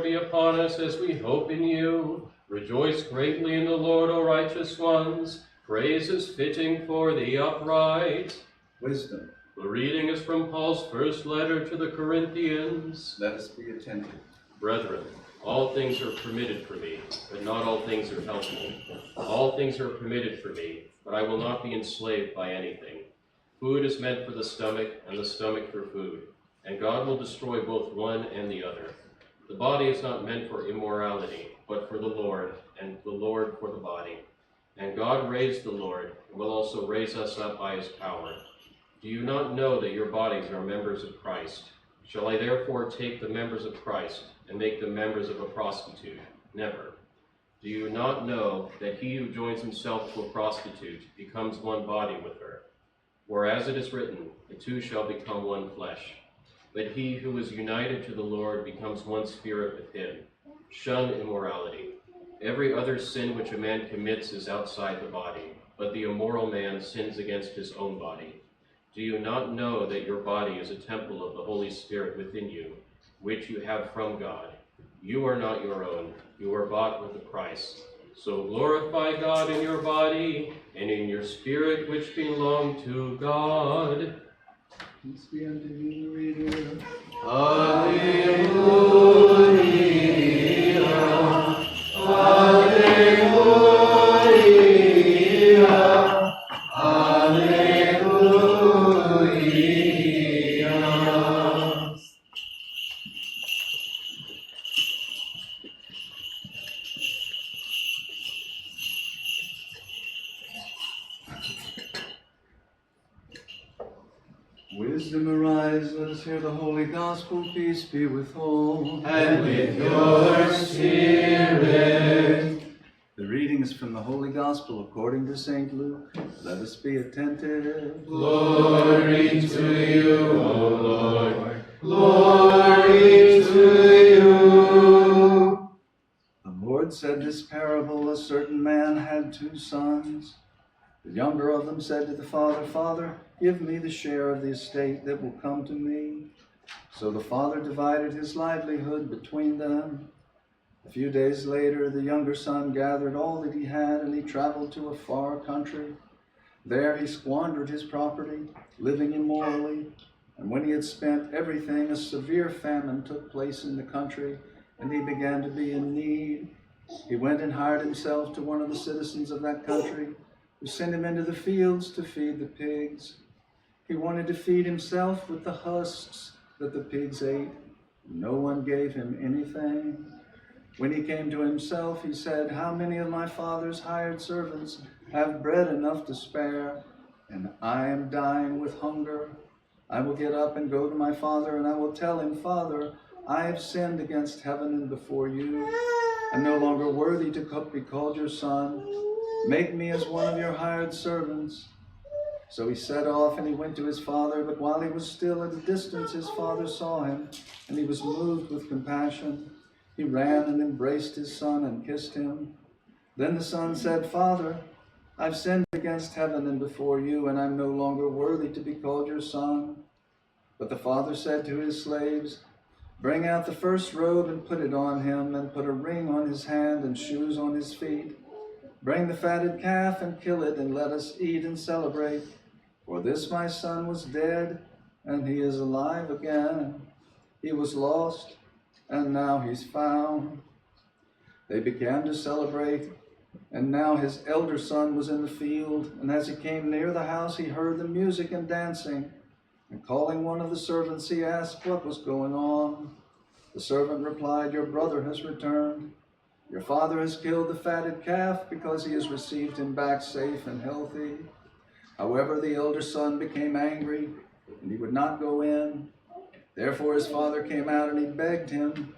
Be upon us as we hope in you. Rejoice greatly in the Lord, O righteous ones. Praise is fitting for the upright. Wisdom. The reading is from Paul's first letter to the Corinthians. Let us be attentive. Brethren, all things are permitted for me, but not all things are helpful. All things are permitted for me, but I will not be enslaved by anything. Food is meant for the stomach, and the stomach for food, and God will destroy both one and the other. The body is not meant for immorality, but for the Lord, and the Lord for the body. And God raised the Lord, and will also raise us up by his power. Do you not know that your bodies are members of Christ? Shall I therefore take the members of Christ and make them members of a prostitute? Never. Do you not know that he who joins himself to a prostitute becomes one body with her? Whereas it is written, the two shall become one flesh. But he who is united to the Lord becomes one spirit with him. Shun immorality. Every other sin which a man commits is outside the body, but the immoral man sins against his own body. Do you not know that your body is a temple of the Holy Spirit within you, which you have from God? You are not your own. You are bought with a price. So glorify God in your body and in your spirit, which belong to God. Peace be unto you, reader. Alleluia. Alleluia. Alleluia. Wisdom arise, let us hear the holy gospel. Peace be with all. And with your spirit. The reading is from the Holy Gospel according to St. Luke. Let us be attentive. Glory to you, O Lord. Glory to you. The Lord said this parable: a certain man had 2 sons. The younger of them said to the father, Father, give me the share of the estate that will come to me. So the father divided his livelihood between them. A few days later, the younger son gathered all that he had, and he traveled to a far country. There he squandered his property, living immorally. And when he had spent everything, a severe famine took place in the country, and he began to be in need. He went and hired himself to one of the citizens of that country, who sent him into the fields to feed the pigs. He wanted to feed himself with the husks that the pigs ate. No one gave him anything. When he came to himself, he said, How many of my father's hired servants have bread enough to spare, and I am dying with hunger? I will get up and go to my father, and I will tell him, Father, I have sinned against heaven and before you. I'm no longer worthy to be called your son. Make me as one of your hired servants. So he set off, and he went to his father. But while he was still at a distance, his father saw him, and he was moved with compassion. He ran and embraced his son and kissed him. Then the son said, Father, I've sinned against heaven and before you, and I'm no longer worthy to be called your son. But the father said to his slaves, Bring out the first robe and put it on him, and put a ring on his hand and shoes on his feet. Bring the fatted calf and kill it, and let us eat and celebrate. For this my son was dead, and he is alive again. He was lost, and now he's found. They began to celebrate, and now his elder son was in the field. And as he came near the house, he heard the music and dancing. And calling one of the servants, he asked what was going on. The servant replied, Your brother has returned. Your father has killed the fatted calf because he has received him back safe and healthy. However, the elder son became angry, and he would not go in. Therefore his father came out, and he begged him.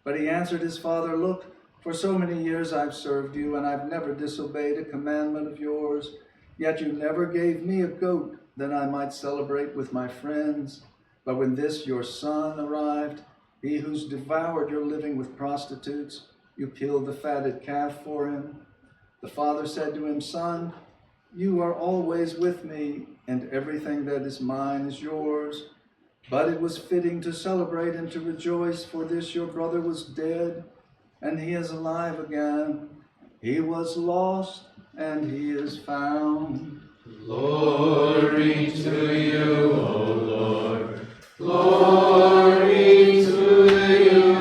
But he answered his father, Look, for so many years I've served you, and I've never disobeyed a commandment of yours. Yet you never gave me a goat that I might celebrate with my friends. But when this your son arrived, he who's devoured your living with prostitutes, you killed the fatted calf for him. The father said to him, Son, you are always with me, and everything that is mine is yours. But it was fitting to celebrate and to rejoice, for this your brother was dead, and he is alive again. He was lost, and he is found. Glory to you, O Lord. Glory to you.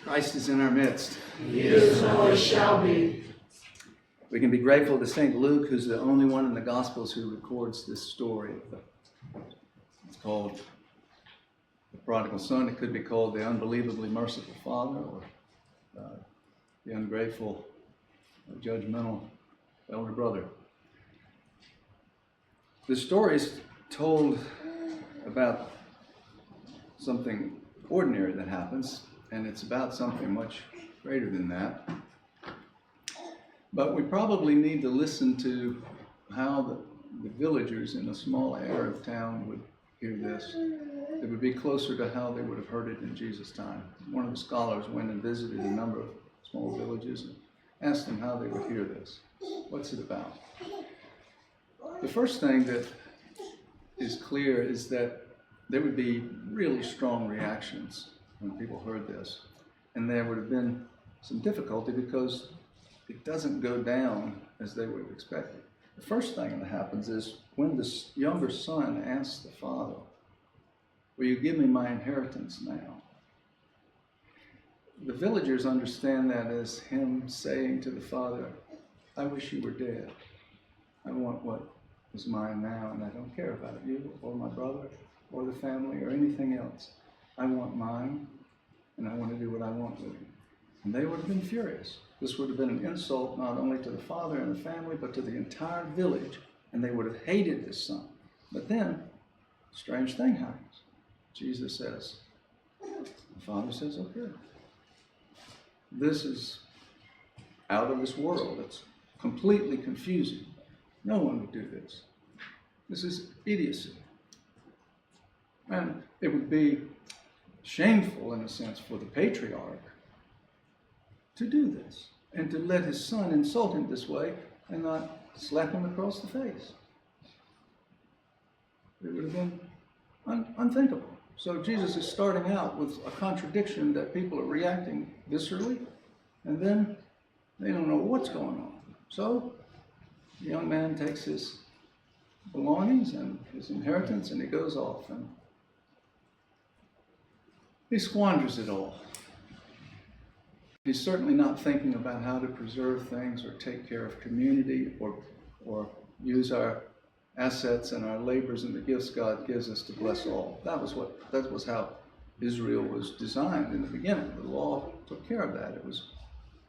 Christ is in our midst. He is and always shall be. We can be grateful to St. Luke, who's the only one in the Gospels who records this story. It's called the prodigal son. It could be called the unbelievably merciful father, or the ungrateful, judgmental elder brother. The story is told about something ordinary that happens, and it's about something much greater than that. But we probably need to listen to how the villagers in a small Arab town would hear this. It would be closer to how they would have heard it in Jesus' time. One of the scholars went and visited a number of small villages and asked them how they would hear this. What's it about? The first thing that is clear is that there would be really strong reactions when people heard this. And there would have been some difficulty because it doesn't go down as they would have expected. The first thing that happens is when the younger son asks the father, "Will you give me my inheritance now?" The villagers understand that as him saying to the father, "I wish you were dead. I want what is mine now, and I don't care about you or my brother or the family or anything else. I want mine, and I want to do what I want with it." And they would have been furious. This would have been an insult not only to the father and the family, but to the entire village, and they would have hated this son. But then, a strange thing happens. Jesus says, the father says, "Okay, this is out of this world. It's completely confusing. No one would do this. This is idiocy." And it would be shameful, in a sense, for the patriarch to do this and to let his son insult him this way and not slap him across the face. It would have been unthinkable. So Jesus is starting out with a contradiction that people are reacting viscerally, and then they don't know what's going on. So the young man takes his belongings and his inheritance, and he goes off, and he squanders it all. He's certainly not thinking about how to preserve things or take care of community or use our assets and our labors and the gifts God gives us to bless all. That was how Israel was designed in the beginning. The law took care of that.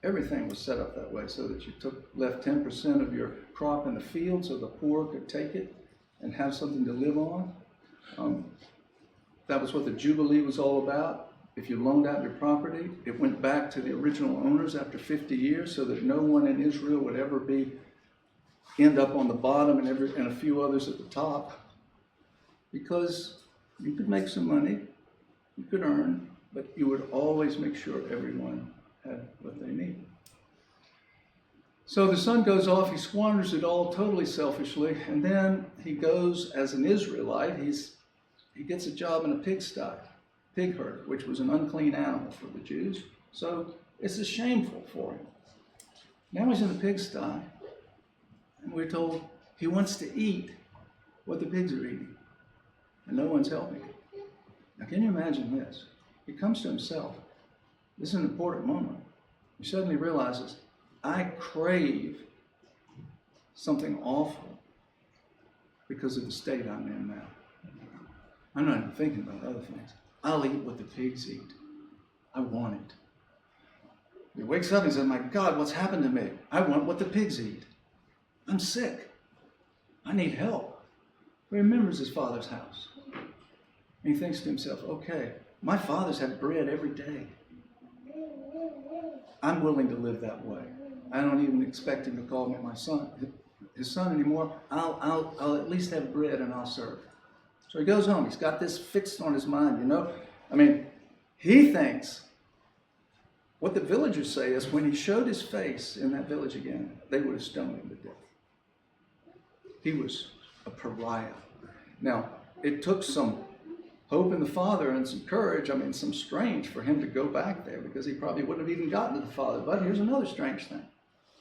Everything was set up that way so that you left 10% of your crop in the field so the poor could take it and have something to live on. That was what the Jubilee was all about. If you loaned out your property, it went back to the original owners after 50 years so that no one in Israel would ever end up on the bottom and a few others at the top, because you could make some money, you could earn, but you would always make sure everyone had what they needed. So the son goes off, he squanders it all totally selfishly, and then he goes as an Israelite, he gets a job in a pigsty, pig herd, which was an unclean animal for the Jews. So it's shameful for him. Now he's in the pigsty, and we're told he wants to eat what the pigs are eating, and no one's helping him. Now can you imagine this? He comes to himself. This is an important moment. He suddenly realizes, I crave something awful because of the state I'm in now. I'm not even thinking about other things. I'll eat what the pigs eat. I want it. He wakes up and says, my God, what's happened to me? I want what the pigs eat. I'm sick. I need help. He remembers his father's house. And he thinks to himself, okay, My fathers have bread every day. I'm willing to live that way. I don't even expect him to call me my son, his son anymore. I'll at least have bread and I'll serve. So he goes home. He's got this fixed on his mind, you know. I mean, he thinks, what the villagers say is when he showed his face in that village again, they would have stoned him to death. He was a pariah. Now, it took some hope in the father and some courage, some strength for him to go back there, because he probably wouldn't have even gotten to the father. But here's another strange thing.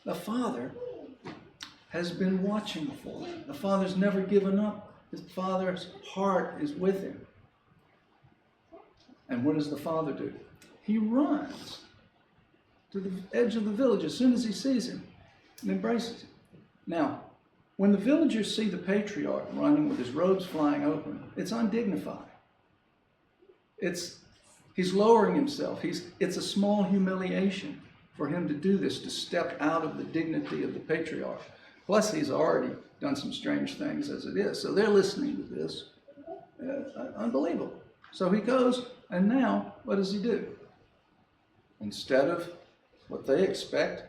The father has been watching for him. The father's never given up. His father's heart is with him. And what does the father do? He runs to the edge of the village as soon as he sees him and embraces him. Now, when the villagers see the patriarch running with his robes flying open, it's undignified. He's lowering himself. It's a small humiliation for him to do this, to step out of the dignity of the patriarch. Plus, he's already done some strange things as it is. So they're listening to this. Unbelievable. So he goes, and now, what does he do? Instead of what they expect,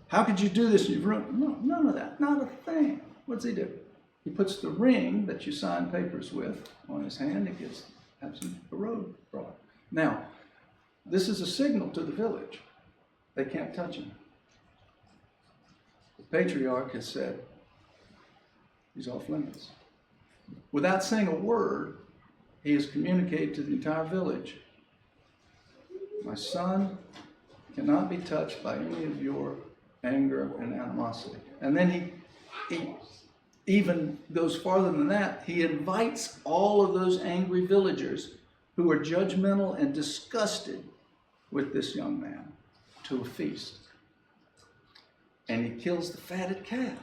how could you do this? You've ruined. No, none of that. Not a thing. What does he do? He puts the ring that you sign papers with on his hand. He gets have a robe brought. Now, this is a signal to the village. They can't touch him. The patriarch has said he's off limits. Without saying a word, he has communicated to the entire village, my son cannot be touched by any of your anger and animosity. And then he even goes farther than that. He invites all of those angry villagers who are judgmental and disgusted with this young man to a feast. And he kills the fatted calf.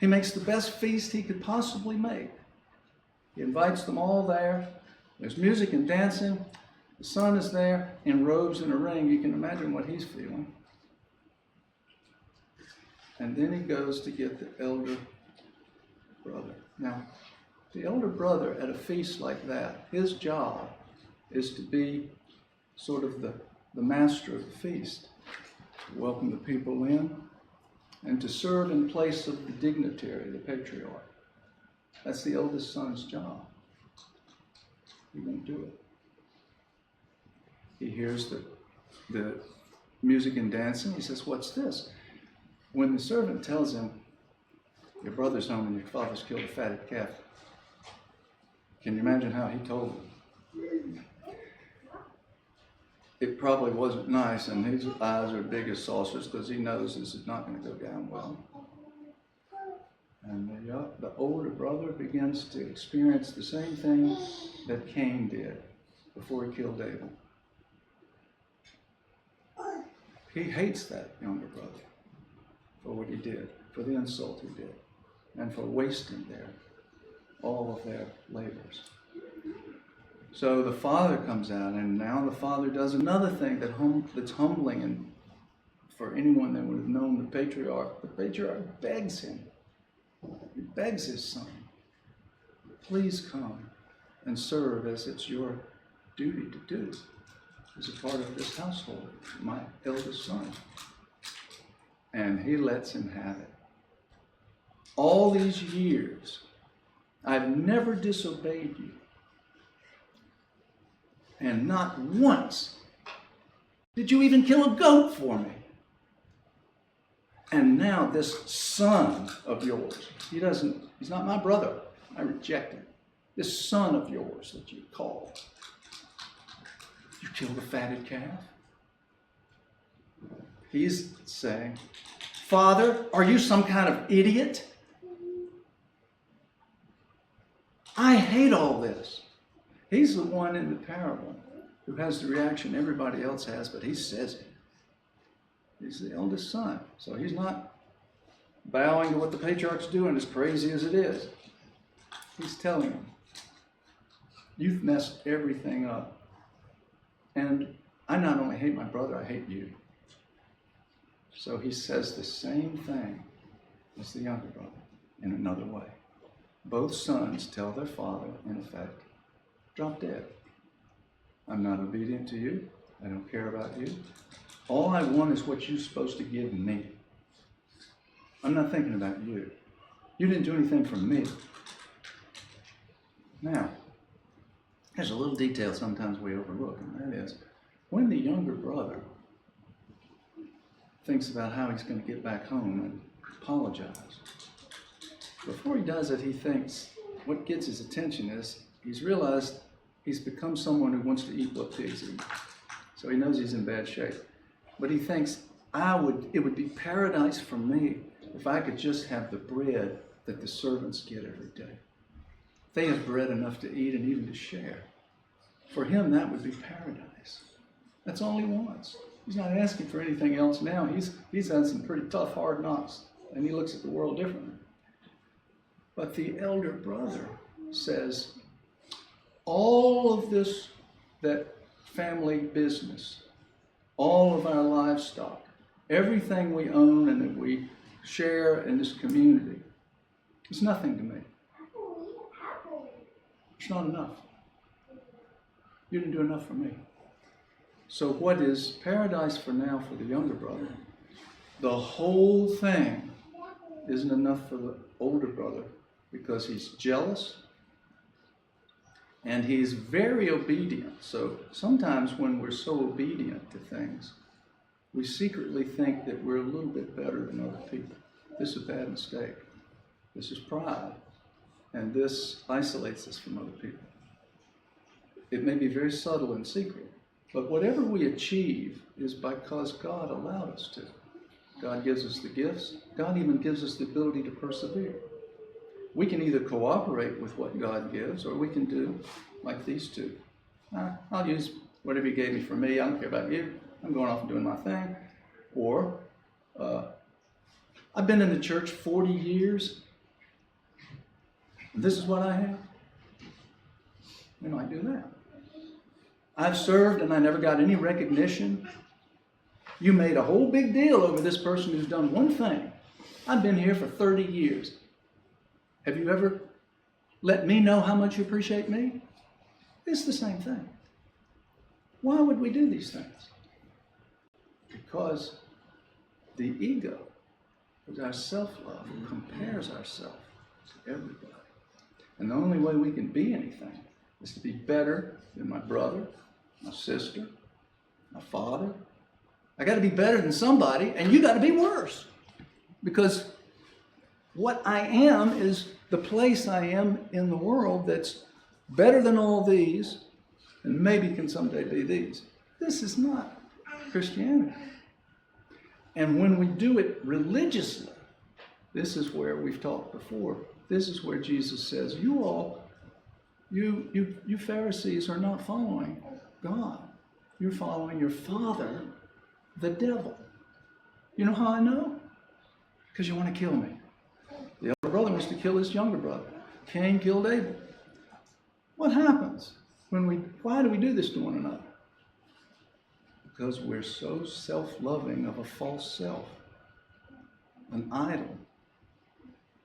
He makes the best feast he could possibly make. He invites them all there. There's music and dancing. The son is there in robes and a ring. You can imagine what he's feeling. And then he goes to get the elder brother. Now, the elder brother at a feast like that, his job is to be sort of the master of the feast, to welcome the people in and to serve in place of the dignitary, the patriarch. That's the eldest son's job. He won't do it. He hears the music and dancing. He says, "What's this?" When the servant tells him, "Your brother's home and your father's killed a fatted calf," can you imagine how he told him? It probably wasn't nice, and his eyes are big as saucers because he knows this is not going to go down well. And the older brother begins to experience the same thing that Cain did before he killed Abel. He hates that younger brother for what he did, for the insult he did, and for wasting all of their labors. So the father comes out, and now the father does another thing that's humbling and for anyone that would have known the patriarch. The patriarch begs him. He begs his son, "Please come and serve as it's your duty to do as a part of this household, my eldest son." And he lets him have it. All these years, I've never disobeyed you. And not once did you even kill a goat for me. And now this son of yours, he's not my brother. I reject him. This son of yours that you call, you killed a fatted calf? He's saying, "Father, are you some kind of idiot? I hate all this." He's the one in the parable who has the reaction everybody else has, but he says it. He's the eldest son, so he's not bowing to what the patriarch's doing, as crazy as it is. He's telling him, "You've messed everything up. And I not only hate my brother, I hate you." So he says the same thing as the younger brother in another way. Both sons tell their father, in effect, drop dead. I'm not obedient to you. I don't care about you. All I want is what you're supposed to give me. I'm not thinking about you. You didn't do anything for me. Now, there's a little detail sometimes we overlook, and that is when the younger brother thinks about how he's going to get back home and apologize. Before he does it, he thinks what gets his attention is he's realized he's become someone who wants to eat what pigs eat. So he knows he's in bad shape. But he thinks, it would be paradise for me if I could just have the bread that the servants get every day. They have bread enough to eat and even to share. For him, that would be paradise. That's all he wants. He's not asking for anything else now. He's had some pretty tough, hard knocks, and he looks at the world differently. But the elder brother says, all of this, that family business, all of our livestock, everything we own and that we share in this community, is nothing to me. It's not enough. You didn't do enough for me. So what is paradise for now for the younger brother, the whole thing isn't enough for the older brother because he's jealous and he's very obedient. So sometimes when we're so obedient to things, we secretly think that we're a little bit better than other people. This is a bad mistake. This is pride. And this isolates us from other people. It may be very subtle and secret, but whatever we achieve is because God allowed us to. God gives us the gifts. God even gives us the ability to persevere. We can either cooperate with what God gives, or we can do like these two. I'll use whatever He gave me for me. I don't care about you. I'm going off and doing my thing. Or, I've been in the church 40 years. This is what I have. We might do that. I've served and I never got any recognition. You made a whole big deal over this person who's done one thing. I've been here for 30 years. Have you ever let me know how much you appreciate me? It's the same thing. Why would we do these things? Because the ego, is our self-love, compares ourselves to everybody. And the only way we can be anything is to be better than my brother, my sister, my father. I got to be better than somebody, and you got to be worse. Because what I am is the place I am in the world that's better than all these, and maybe can someday be these. This is not Christianity. And when we do it religiously, this is where we've talked before. This is where Jesus says, you Pharisees are not following God. You're following your father, the devil. You know how I know? Because you want to kill me. The elder brother wants to kill his younger brother. Cain killed Abel. What happens why do we do this to one another? Because we're so self-loving of a false self, an idol,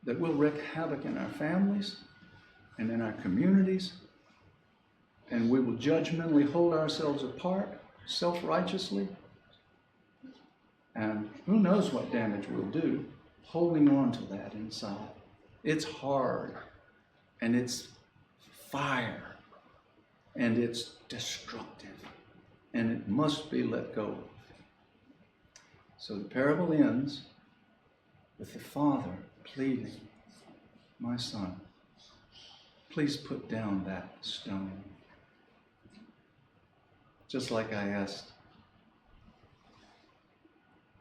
that will wreak havoc in our families and in our communities, and we will judgmentally hold ourselves apart, self-righteously, and who knows what damage we'll do holding on to that inside. It's hard, and it's fire, and it's destructive, and it must be let go of. So the parable ends with the father pleading, my son, please put down that stone. Just like I asked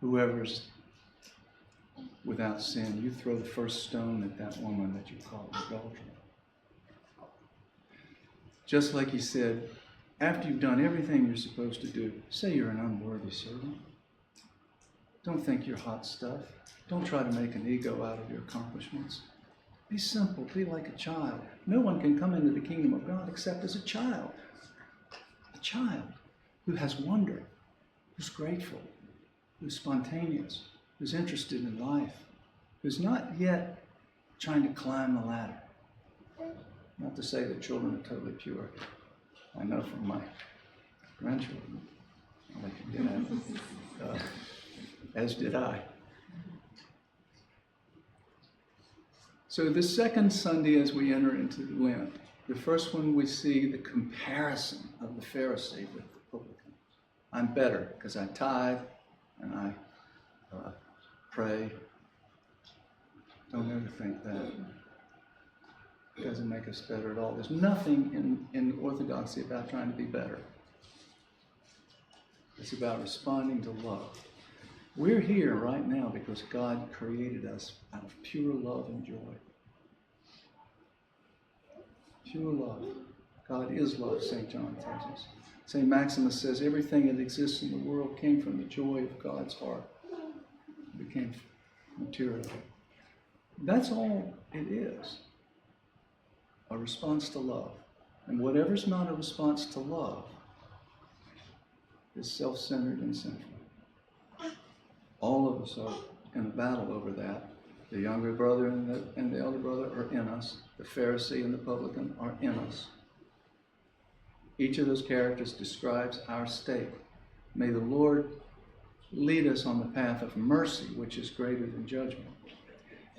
whoever's without sin, you throw the first stone at that woman that you caught in adultery. Just like he said, after you've done everything you're supposed to do, say you're an unworthy servant. Don't think you're hot stuff. Don't try to make an ego out of your accomplishments. Be simple. Be like a child. No one can come into the kingdom of God except as a child. A child who has wonder, who's grateful, who's spontaneous, who's interested in life, who's not yet trying to climb the ladder. Not to say that children are totally pure. I know from my grandchildren. I'll let you get that. As did I. So the second Sunday as we enter into Lent, the first one we see the comparison of the Pharisee with the publican. I'm better because I tithe and I pray. Don't ever think that. It doesn't make us better at all. There's nothing in orthodoxy about trying to be better. It's about responding to love. We're here right now because God created us out of pure love and joy. Pure love. God is love, St. John tells us. St. Maximus says everything that exists in the world came from the joy of God's heart. It became material. That's all it is. A response to love. And whatever's not a response to love is self-centered and sinful. All of us are in a battle over that. The younger brother and the elder brother are in us. The Pharisee and the publican are in us. Each of those characters describes our state. May the Lord lead us on the path of mercy, which is greater than judgment.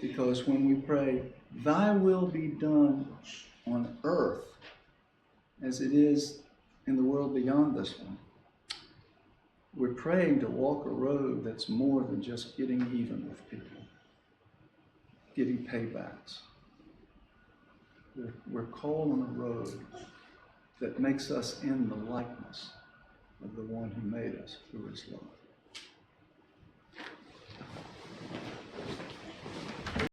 Because when we pray, thy will be done on earth as it is in the world beyond this one, we're praying to walk a road that's more than just getting even with people, getting paybacks. We're called on a road that makes us in the likeness of the one who made us, who is love.